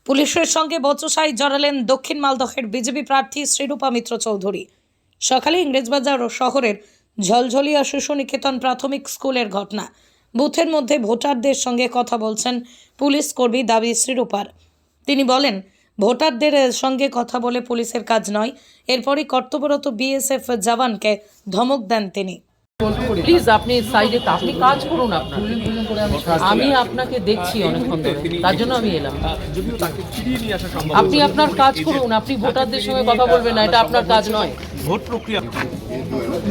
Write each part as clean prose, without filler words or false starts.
পুলিশের সঙ্গে বচসায় জড়ালেন দক্ষিণ মালদহের বিজেপি প্রার্থী শ্রীরূপা মিত্র চৌধুরী। সকালে ইংরেজবাজার ও শহরের ঝলঝলিয়া শিশু নিকেতন প্রাথমিক স্কুলের ঘটনা। বুথের মধ্যে ভোটারদের সঙ্গে কথা বলছেন পুলিশ কর্মী, দাবি শ্রীরূপার। তিনি বলেন, ভোটারদের সঙ্গে কথা বলে পুলিশের কাজ নয়। এরপরই কর্তব্যরত বিএসএফ জওয়ানকে ধমক দেন তিনি। প্লিজ আপনি সাইডে আপনি কাজ করুন, আপনার আমি আপনাকে দেখছি অনেকক্ষণ ধরে, তার জন্য আমি এলাম। আপনি আপনার কাজ করুন, আপনি ভোটারদের সঙ্গে কথা বলবেন না, এটা আপনার কাজ নয়। ভোট প্রক্রিয়া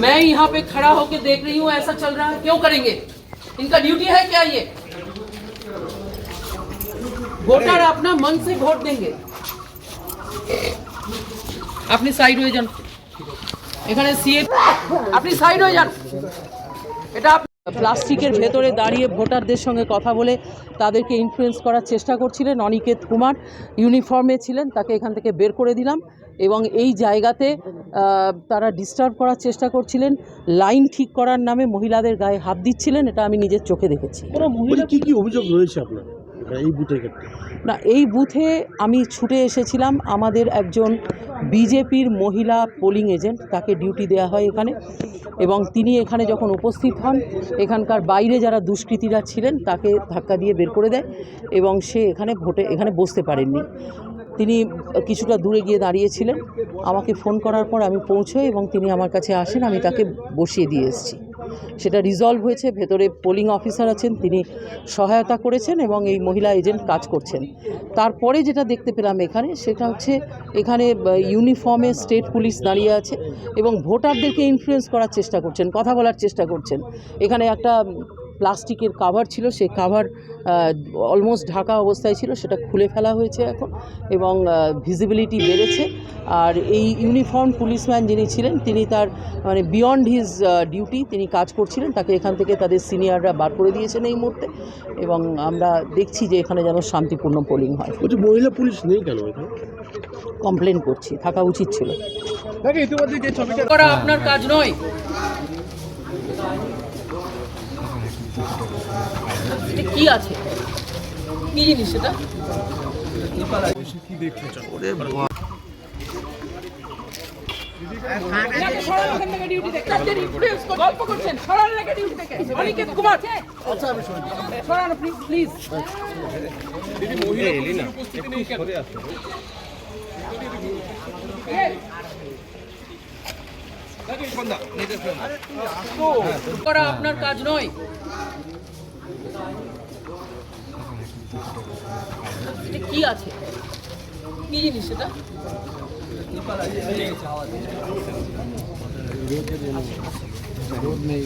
मैं यहाँ पे खड़ा होके देख रही हूँ ऐसा चल रहा है, क्यों करेंगे? इनका ड्यूटी है क्या ये? वोटर अपना मन से वोट देंगे। अपनी साइड হয়ে যান, এখানে সিএ আপনি সাইড হয়ে যান। এটা প্লাস্টিকের ভেতরে দাঁড়িয়ে ভোটারদের সঙ্গে কথা বলে তাদেরকে ইনফ্লুয়েন্স করার চেষ্টা করছিলেন অনিকেত কুমার, ইউনিফর্মে ছিলেন, তাকে এখান থেকে বের করে দিলাম। এবং এই জায়গাতে তারা ডিস্টার্ব করার চেষ্টা করছিলেন, লাইন ঠিক করার নামে মহিলাদের গায়ে হাত দিচ্ছিলেন, এটা আমি নিজের চোখে দেখেছি। কি কি অভিযোগ রয়েছে আপনার এই বুথের ক্ষেত্রে? না, এই বুথে আমি ছুটে এসেছিলাম, আমাদের একজন বিজেপির মহিলা পোলিং এজেন্ট, তাকে ডিউটি দেওয়া হয় এখানে, এবং তিনি এখানে যখন উপস্থিত হন, এখানকার বাইরে যারা দুষ্কৃতীরা ছিলেন তাকে ধাক্কা দিয়ে বের করে দেয় এবং সে এখানে বসতে পারেননি। তিনি কিছুটা দূরে গিয়ে দাঁড়িয়েছিলেন, আমাকে ফোন করার পর আমি পৌঁছোই এবং তিনি আমার কাছে আসেন, আমি তাকে বসিয়ে দিয়ে এসেছি। সেটা রিজলভ হয়েছে, ভেতরে পোলিং অফিসার আছেন, তিনি সহায়তা করেছেন এবং এই মহিলা এজেন্ট কাজ করছেন। তারপরে যেটা দেখতে পেলাম এখানে, সেটা হচ্ছে এখানে ইউনিফর্মে স্টেট পুলিশ দাঁড়িয়ে আছে এবং ভোটারদেরকে ইনফ্লুয়েন্স করার চেষ্টা করছেন, কথা বলার চেষ্টা করছেন। এখানে একটা প্লাস্টিকের কাভার ছিল, সেই কাভার অলমোস্ট ঢাকা অবস্থায় ছিল, সেটা খুলে ফেলা হয়েছে এখন এবং ভিজিবিলিটি বেড়েছে। আর এই ইউনিফর্ম পুলিশম্যান যিনি ছিলেন, তিনি তার বিয়ন্ড হিজ ডিউটি তিনি কাজ করছিলেন, তাকে এখান থেকে তাদের সিনিয়ররা বার করে দিয়েছেন এই মুহূর্তে এবং আমরা দেখছি যে এখানে যেন শান্তিপূর্ণ পোলিং হয়। মহিলা পুলিশ নেই কেন? কমপ্লেন করছি, থাকা উচিত ছিল। করা আপনার কাজ নয়। এটা কি আছে, কি জিনিস এটা? গল্প করছেন, সরান লেগে ডিউটি থেকে। অনিকেত কুমার, সরান আপনি প্লিজ। করা আপনার কাজ নয়। এটা কি আছে, কি জিনিস এটা? রোদ নেই।